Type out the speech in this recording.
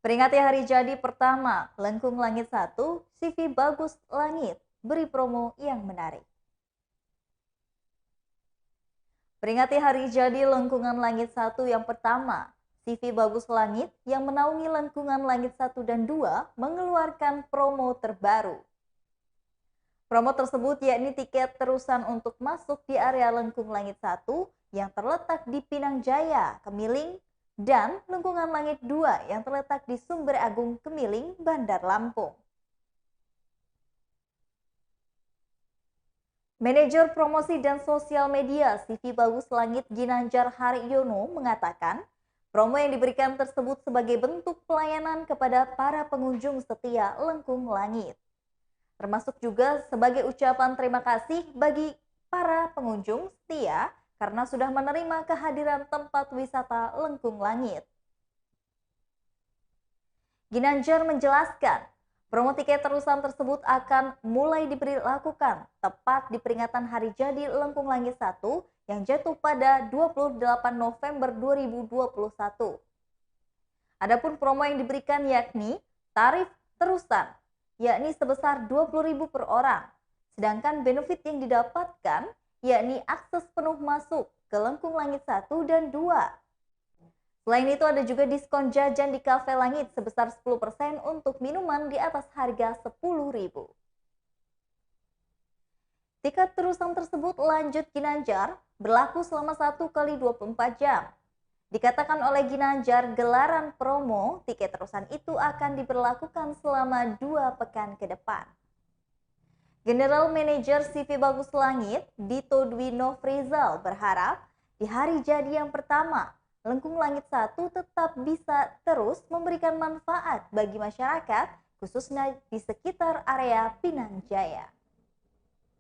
Peringati hari jadi pertama, Lengkung Langit 1, CV Bagus Langit, beri promo yang menarik. Peringati hari jadi Lengkungan Langit 1 yang pertama, CV Bagus Langit yang menaungi Lengkungan Langit 1 dan 2 mengeluarkan promo terbaru. Promo tersebut yakni tiket terusan untuk masuk di area Lengkung Langit 1 yang terletak di Pinang Jaya, Kemiling, dan Lengkungan Langit 2 yang terletak di Sumber Agung, Kemiling, Bandar Lampung. Manajer Promosi dan Sosial Media CV Bagus Langit Ginanjar Haryono mengatakan, promo yang diberikan tersebut sebagai bentuk pelayanan kepada para pengunjung setia Lengkung Langit. Termasuk juga sebagai ucapan terima kasih bagi para pengunjung setia karena sudah menerima kehadiran tempat wisata Lengkung Langit. Ginanjar menjelaskan, promo tiket terusan tersebut akan mulai diberlakukan tepat di peringatan Hari Jadi Lengkung Langit 1 yang jatuh pada 28 November 2021. Adapun promo yang diberikan yakni tarif terusan, yakni sebesar Rp20.000 per orang. Sedangkan benefit yang didapatkan yakni akses penuh masuk ke Lengkung Langit 1 dan 2. Selain itu ada juga diskon jajan di Cafe Langit sebesar 10% untuk minuman di atas harga Rp10.000. Tiket terusan tersebut, lanjut Ginanjar, berlaku selama 1 kali 24 jam. Dikatakan oleh Ginanjar, gelaran promo tiket terusan itu akan diberlakukan selama 2 pekan ke depan. General Manager CV Bagus Langit, Dito Dwi Nofrizal berharap di hari jadi yang pertama, Lengkung Langit 1 tetap bisa terus memberikan manfaat bagi masyarakat, khususnya di sekitar area Pinang Jaya.